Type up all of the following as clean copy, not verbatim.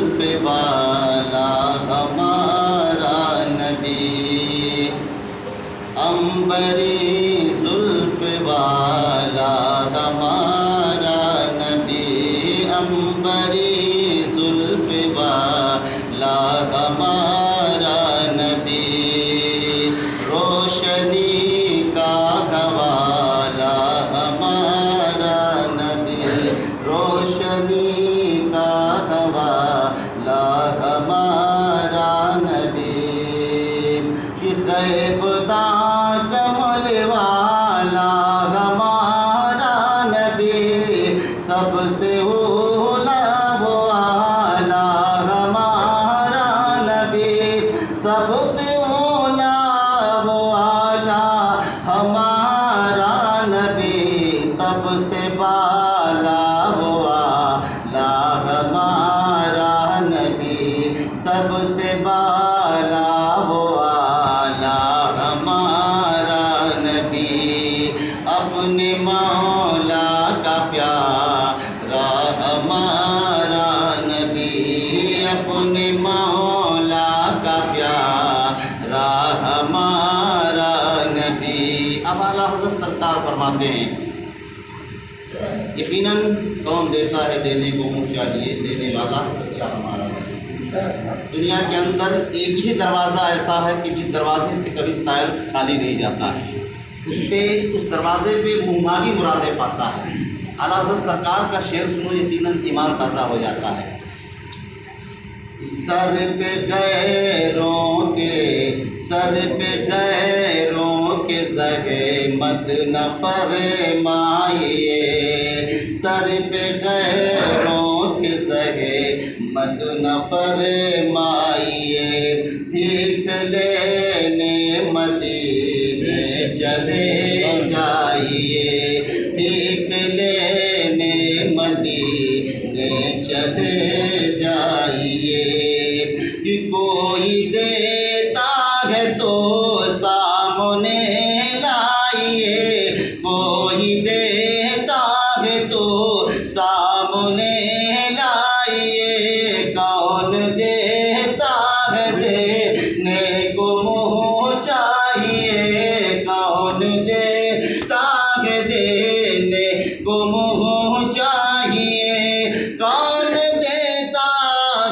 زلف والا ہمارا نبی، عنبری زلف والا ہمارا نبی، عنبری زلف والا ہمارا نبی، روشنی کا حوالہ ہمارا نبی، روشنی کا حوالہ ہمارا نبی، غیب داں کمل والا ہمارا نبی، سب سے اولا والا ہمارا نبی، سب سے اولا والا ہمارا نبی، سب سے بالا والا ہمارا نبی، سب سے بالا والا ہمارا نبی، اپنے مولا کا پیارا ہمارا نبی، اپنے مولا کا پیارا ہمارا نبی۔ اب اعلیٰ حضرت سرکار فرماتے ہیں یقیناً کون دیتا ہے دینے کو منہ چاہیے، دینے والا سچا ہمارا نبی۔ دنیا کے اندر ایک ہی دروازہ ایسا ہے کہ جس دروازے سے کبھی سائل خالی نہیں جاتا ہے، اس دروازے پہ منہمانی مرادیں پاتا ہے۔ اعلیٰ حضرت سرکار کا شعر سنو، یقیناً ایمان تازہ ہو جاتا ہے۔ سر پہ غیروں کے زحمت نہ فرمائیے، سر پہ غیروں کے زحمت نہ فرمائیے، بھیک لینے مدینے چلے جائیے، بھیک لینے مدینے چلے جائیے، کہ کوئی دیتا ہے تو سامنے لائیے، کوئی دیتا ہے تو سامنے لائیے، کون دیتا ہے دینے کو منہ چاہیے، کون دیتا ہے دینے کو منہ چاہیے، کون دیتا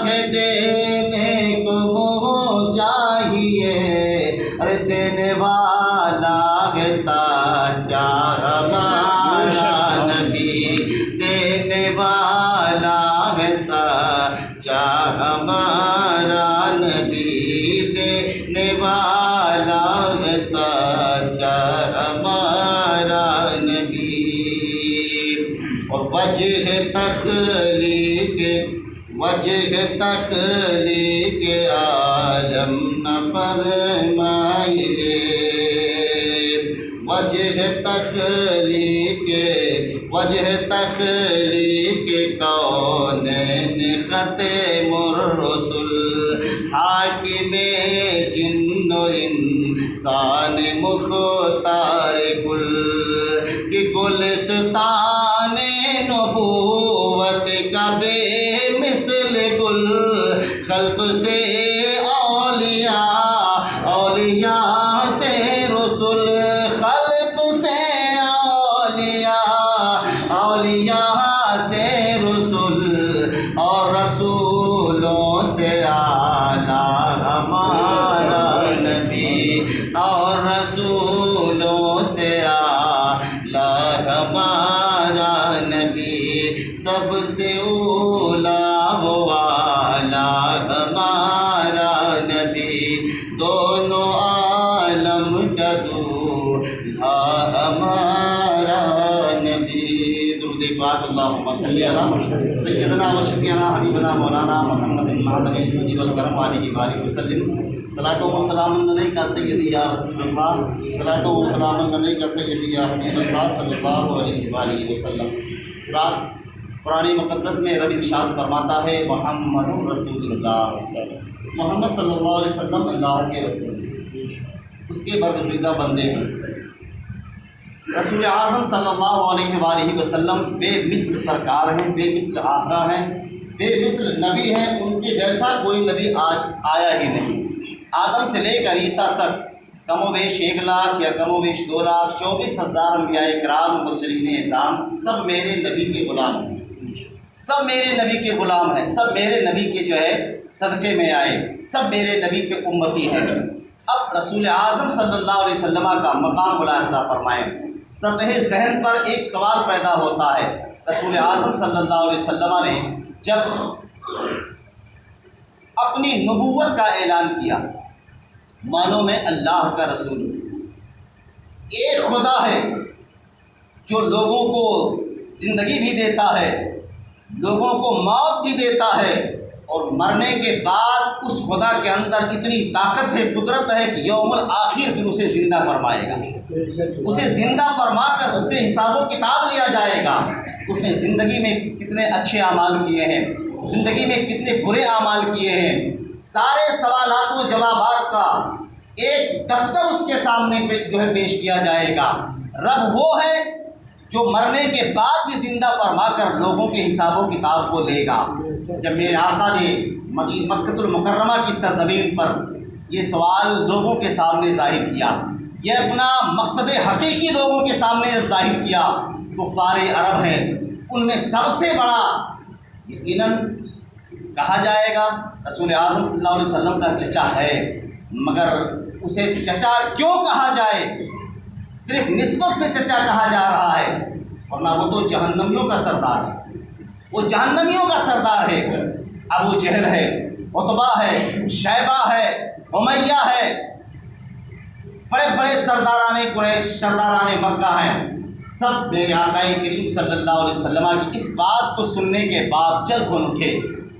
ہے دینے کو منہ چاہیے، ارے دینے والا ہے سچا ہمارا نبی، دینے والا ہے سچا ہمارا نبی، دینے والا ہے سچا ہمارا نبی، اور وجہ تخلیق عالم نہ فرمائیے، وجہ تخلیق کونین ختم الرسل، حاکم جن و انسان مختار کل، کہ گلستان نبوت کا بے مثل گل، خلق سے اولیاء سے رسول، خلق سے اولیاء سے رسول، اور رسولوں سے اعلیٰ ہمارا نبی، اور رسولوں سے اعلیٰ ہمارا نبی، سب سے اولا والا ہمارا نبی، دونوں عالم کا دولہا ہمارا نبی۔ درود پاک اللہم صلی علی سیدنا و شفیعنا حبیبنا مولانا محمد معدن الجود والکرم علیہ وآلہ وسلم، صلاۃ و سلام علیک سیدی یا رسول اللہ، صلاۃ و سلام علیک سیدی یا حبیب اللہ صلی اللہ علیہ وآلہ وسلم۔ رات قرآن مقدس میں رب ارشاد فرماتا ہے محمد رسول اللہ، محمد صلی اللہ علیہ وسلم اللہ کے رسول، اس کے برگزیدہ بندے ہیں۔ رسول اعظم صلی اللہ علیہ وآلہ وسلم بے مثل سرکار ہیں، بے مثل آقا ہیں، بے مثل نبی ہیں، ان کے جیسا کوئی نبی آج آیا ہی نہیں۔ آدم سے لے کر عیسیٰ تک کم و بیش 1 لاکھ یا کم و بیش 2 لاکھ 24,000 انبیاء کرام مرسلین اعظام سب میرے نبی کے غلام ہیں، سب میرے نبی کے غلام ہیں، سب میرے نبی کے جو ہے صدقے میں آئے، سب میرے نبی کے امتی ہیں۔ اب رسول اعظم صلی اللہ علیہ وسلم کا مقام ملاحظہ فرمائیں۔ سطح ذہن پر ایک سوال پیدا ہوتا ہے، رسول اعظم صلی اللہ علیہ وسلم نے جب اپنی نبوت کا اعلان کیا، مانو میں اللہ کا رسول ہوں، ایک خدا ہے جو لوگوں کو زندگی بھی دیتا ہے، لوگوں کو موت بھی دیتا ہے، اور مرنے کے بعد اس خدا کے اندر اتنی طاقت ہے، قدرت ہے کہ یوم الآخر پھر اسے زندہ فرمائے گا، اسے زندہ فرما کر اس سے حساب و کتاب لیا جائے گا۔ اس نے زندگی میں کتنے اچھے اعمال کیے ہیں، زندگی میں کتنے برے اعمال کیے ہیں، سارے سوالات و جوابات کا ایک دفتر اس کے سامنے جو ہے پیش کیا جائے گا۔ رب وہ ہے جو مرنے کے بعد بھی زندہ فرما کر لوگوں کے حساب و کتاب کو لے گا۔ جب میرے آقا نے مکہ المکرمہ کی سرزمین پر یہ سوال لوگوں کے سامنے ظاہر کیا، یہ اپنا مقصد حقیقی لوگوں کے سامنے ظاہر کیا، کفار عرب ہیں، ان میں سب سے بڑا یقیناً کہا جائے گا رسول اعظم صلی اللہ علیہ وسلم کا چچا ہے، مگر اسے چچا کیوں کہا جائے؟ صرف نسبت سے چچا کہا جا رہا ہے، ورنہ وہ تو جہنمیوں کا سردار ہے، وہ جہنمیوں کا سردار ہے۔ ابو جہل ہے، عتبہ ہے، شیبہ ہے، امیہ ہے، بڑے بڑے سرداران قریش، سرداران مکہ ہیں، سب میرے آقا کریم صلی اللہ علیہ وسلم کی اس بات کو سننے کے بعد چل کھل اٹھے۔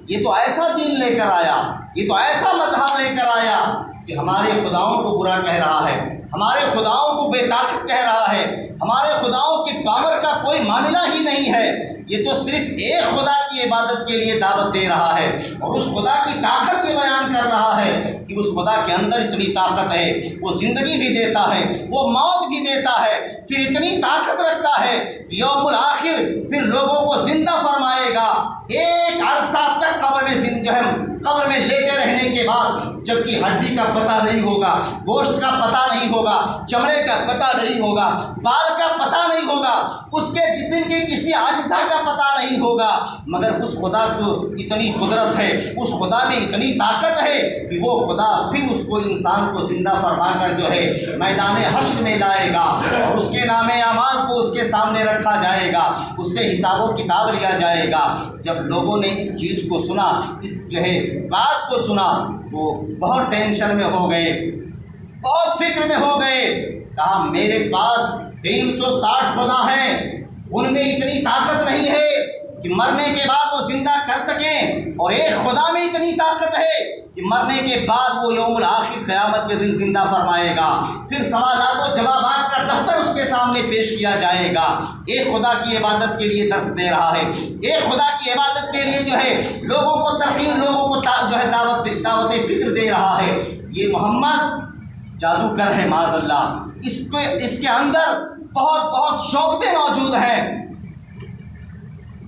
یہ تو ایسا دین لے کر آیا، یہ تو ایسا مذہب لے کر آیا کہ ہمارے خداؤں کو برا کہہ رہا ہے، ہمارے خداؤں کو بے طاقت کہہ رہا ہے، ہمارے خداؤں کی پاور کا کوئی معاملہ ہی نہیں ہے، یہ تو صرف ایک خدا کی عبادت کے لیے دعوت دے رہا ہے، اور اس خدا کی طاقت یہ بیان کر رہا ہے کہ اس خدا کے اندر اتنی طاقت ہے، وہ زندگی بھی دیتا ہے، وہ موت بھی دیتا ہے، پھر اتنی طاقت رکھتا ہے کہ یوم الآخر پھر لوگوں کو زندہ فرمائے گا، ایک عرصہ تک قبر میں لیٹے رہنے کے بعد، جبکہ ہڈی کا پتہ نہیں ہوگا، گوشت کا پتہ نہیں ہوگا، چمڑے کا پتہ نہیں ہوگا، بال کا پتہ نہیں ہوگا، اس کے جسم کے کسی اجزاء کا پتہ نہیں ہوگا، مگر اس خدا کو اتنی قدرت ہے، اس خدا میں اتنی طاقت ہے کہ وہ خدا پھر اس کو انسان کو زندہ فرما کر جو ہے میدان حشر میں لائے گا، اور اس کے نام اعمال کو اس کے سامنے رکھا جائے گا، اس سے حساب و کتاب لیا جائے گا۔ جب لوگوں نے اس چیز کو سنا، اس جو ہے بات کو سنا، وہ بہت ٹینشن میں ہو گئے، بہت فکر میں ہو گئے، کہا میرے پاس 360 خدا ہیں، ان میں اتنی طاقت نہیں ہے کہ مرنے کے بعد وہ زندہ کر سکیں، اور ایک خدا میں اتنی طاقت ہے کہ مرنے کے بعد وہ یوم الآخر قیامت کے دن زندہ فرمائے گا، پھر سوالات و جوابات کا دفتر اس کے سامنے پیش کیا جائے گا۔ ایک خدا کی عبادت کے لیے درس دے رہا ہے، ایک خدا کی عبادت کے لیے جو ہے لوگوں کو تلقین، لوگوں کو جو ہے دعوت فکر دے رہا ہے۔ یہ محمد جادوگر ہے معاذ اللہ، اس کے اندر بہت شعبتیں موجود ہیں،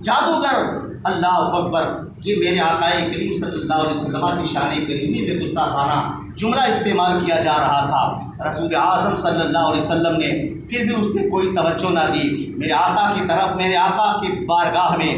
جادوگر، اللہ اکبر۔ یہ میرے آقا کریم صلی اللہ علیہ وسلم کی شان کریمی میں گستاخانہ جملہ استعمال کیا جا رہا تھا۔ رسول اعظم صلی اللہ علیہ وسلم نے پھر بھی اس پہ کوئی توجہ نہ دی، میرے آقا کی طرف، میرے آقا کی بارگاہ میں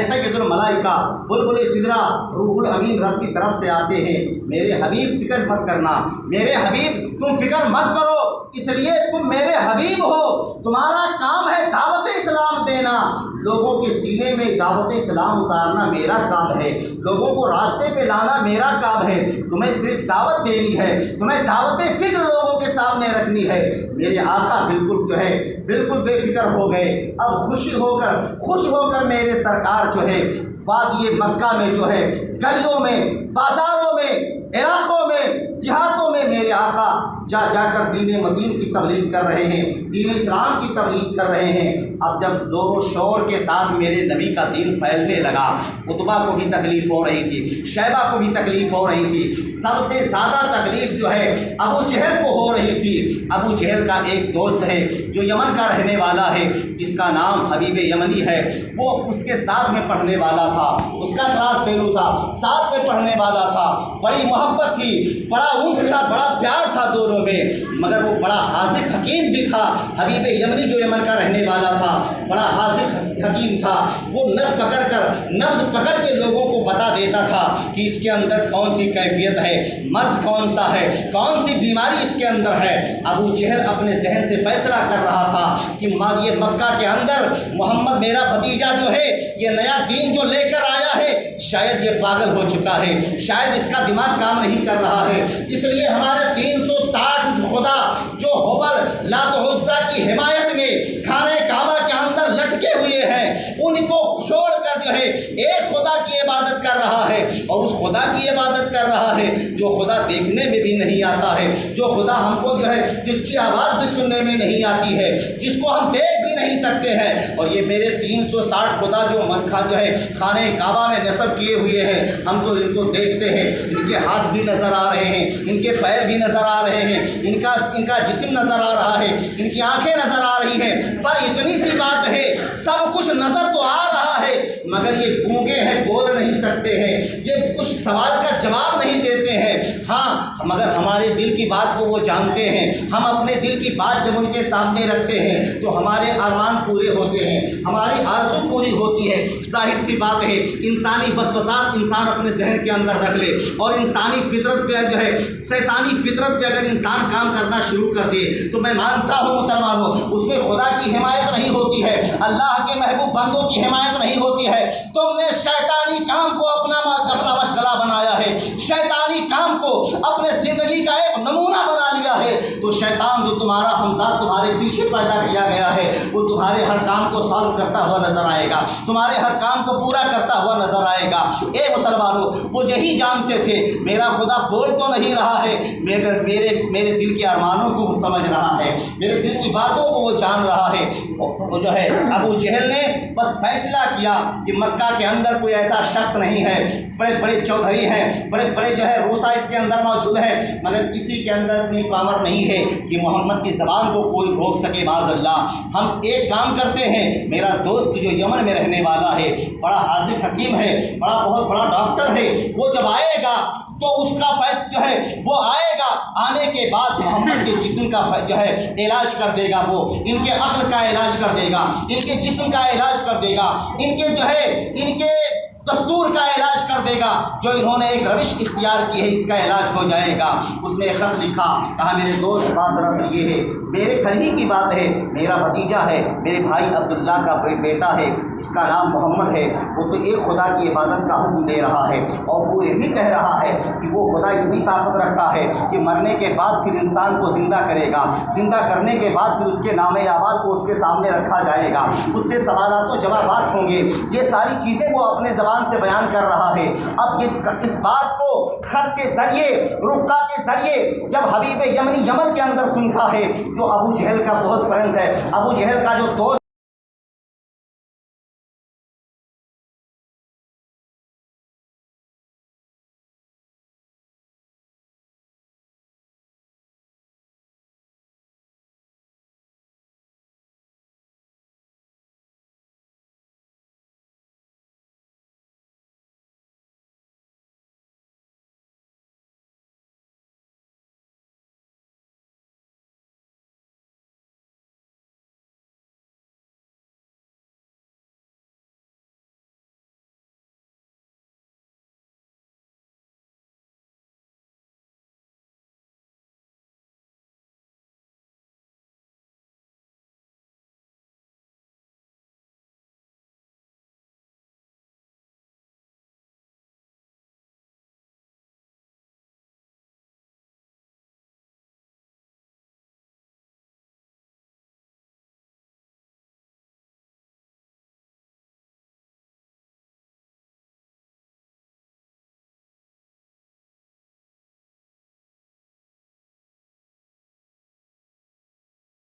سید الملائکہ بلبل سدرہ روح الامین رب کی طرف سے آتے ہیں، میرے حبیب فکر مت کرنا، میرے حبیب تم فکر مت کرو، اس لیے تم میرے حبیب ہو، تمہارا کام ہے دعوت اسلام دینا، لوگوں کے سینے میں دعوت اسلام اتارنا میرا کام ہے، لوگوں کو راستے پہ لانا میرا کام ہے، تمہیں صرف دعوت دینی ہے، تمہیں دعوت فکر لوگوں کے سامنے رکھنی ہے۔ میرے آقا بالکل بے فکر ہو گئے، اب خوش ہو کر میرے سرکار جو ہے وادی مکہ میں جو ہے گلیوں میں، بازاروں میں، علاقوں میں دیہاتوں میں میرے آقا جا جا کر دین مدین کی تبلیغ کر رہے ہیں، دین اسلام کی تبلیغ کر رہے ہیں۔ اب جب زور و شور کے ساتھ میرے نبی کا دین پھیلنے لگا، عتبہ کو بھی تکلیف ہو رہی تھی، شیبہ کو بھی تکلیف ہو رہی تھی، سب سے زیادہ تکلیف جو ہے ابو جہل کو ہو رہی تھی۔ ابو جہل کا ایک دوست ہے جو یمن کا رہنے والا ہے، جس کا نام حبیب یمنی ہے، وہ اس کے ساتھ میں پڑھنے والا تھا، اس کا کلاس فیلو تھا، ساتھ میں پڑھنے والا تھا، بڑی محبت تھی، بڑا انس تھا، بڑا پیار تھا دونوں میں، مگر وہ بڑا حاذق حکیم بھی تھا۔ حبیب یمنی جو یمن کا رہنے والا تھا بڑا حاذق حکیم تھا، وہ نبض پکڑ کے لوگوں کو بتا دیتا تھا کہ اس کے اندر کون سی کیفیت ہے، مرض کون سا ہے، کون سی بیماری اس کے اندر ہے۔ ابو جہل اپنے ذہن سے فیصلہ کر رہا تھا کہ یہ مکہ کے اندر محمد میرا بھتیجا جو ہے، یہ نیا دین جو لے کر آیا ہے، شاید یہ پاگل ہو چکا ہے، شاید اس کا دماغ کام نہیں کر رہا ہے، اس لیے ہمارے 360 خدا جو حبل لات و عزا کی حمایت میں خانہ کعبہ کے اندر لٹکے ہوئے ہیں، ان کو چھوڑ کر جو ہے ایک خدا کی عبادت کر رہا ہے، اور اس خدا کی عبادت کر رہا ہے جو خدا دیکھنے میں بھی نہیں آتا ہے، جو خدا ہم کو جو ہے جس کی آواز بھی سننے میں نہیں آتی ہے، جس کو ہم دیکھ بھی نہیں سکتے ہیں۔ اور یہ میرے 360 خدا جو خانہ کعبہ میں نصب کیے ہوئے ہیں، ہم تو ان کو دیکھتے ہیں، ان کے ہاتھ بھی نظر آ رہے ہیں، ان کے پیر بھی نظر آ رہے ہیں، ان کا جسم نظر آ رہا ہے، ان کی آنکھیں نظر آ رہی ہیں، پر اتنی سی بات ہے سب کچھ نظر تو آ رہا ہے، مگر یہ گونگے ہیں، بول نہیں سکتے ہیں، یہ کچھ سوال کا جواب نہیں دیتے ہیں۔ ہاں، مگر ہمارے دل کی بات کو وہ جانتے ہیں، ہم اپنے دل کی بات جب ان کے سامنے رکھتے ہیں تو ہمارے ارمان پورے ہوتے ہیں، ہماری آرزو پوری ہوتی ہے۔ ظاہر سی بات ہے، انسانی وسوسات انسان اپنے ذہن کے اندر رکھ لے اور انسانی فطرت پہ جو ہے شیطانی فطرت پہ اگر انسان کام کرنا شروع کر دے تو میں مانتا ہوں مسلمانوں اس میں خدا کی حمایت نہیں ہوتی ہے، اللہ کے محبوب بندوں کی حمایت نہیں ہوتی ہے۔ تم نے شیطانی کام کو اپنا مشغلہ بنایا ہے، شیطانی کام کو اپنے زندگی کا ایک نمونہ بنا لیا ہے، تو شیطان جو تمہارا ہمزاد تمہارے پیچھے پیدا کیا گیا ہے وہ تمہارے ہر کام کو سالو کرتا ہوا نظر آئے گا، تمہارے ہر کام کو پورا کرتا ہوا نظر آئے گا۔ اے مسلمانوں، وہ یہی جانتے تھے میرا خدا بول تو نہیں رہا ہے، میرے دل کے ارمانوں کو وہ سمجھ رہا ہے، میرے دل کی باتوں کو وہ جان رہا ہے۔ وہ جو ہے ابو جہل نے بس فیصلہ کیا کہ مکہ کے اندر کوئی ایسا شخص نہیں ہے، بڑے بڑے چودھری ہیں، بڑے بڑے جو ہے روسا اس کے اندر موجود ہیں، مگر کسی کے اندر اتنی پاور نہیں ہے کہ محمد کی زبان کو کوئی روک سکے۔ معاذ اللہ، ہم ایک کام کرتے ہیں، میرا دوست جو یمن میں رہنے والا ہے، بڑا حاذق حکیم ہے، بہت بڑا ڈاکٹر ہے، وہ جب آئے گا تو اس کا فیصلہ جو ہے وہ آئے گا، آنے کے بعد محمد کے جسم کا جو ہے علاج کر دے گا، وہ ان کے عقل کا علاج کر دے گا، ان کے جسم کا علاج کر دے گا، ان کے دستور کا علاج کر دے گا، جو انہوں نے ایک روش اختیار کی ہے اس کا علاج ہو جائے گا۔ اس نے خط لکھا، کہا میرے دوست بات دراصل یہ ہے، میرے گھر ہی کی بات ہے، میرا بھتیجا ہے، میرے بھائی عبداللہ کا بیٹا ہے جس کا نام محمد ہے، وہ تو ایک خدا کی عبادت کا حکم دے رہا ہے، اور وہ یہ بھی کہہ رہا ہے کہ وہ خدا اتنی طاقت رکھتا ہے کہ مرنے کے بعد پھر انسان کو زندہ کرے گا، زندہ کرنے کے بعد پھر اس کے نام اعمال کو اس کے سامنے رکھا جائے گا، اس سے سوالات و جوابات ہوں گے۔ یہ ساری چیزیں وہ اپنے زبان سے بیان کر رہا ہے۔ اب اس بات کو خط کے ذریعے، رقعہ کے ذریعے جب حبیب یمنی یمن کے اندر سنتا ہے، جو ابو جہل کا بہت فرینڈ ہے، ابو جہل کا جو دوست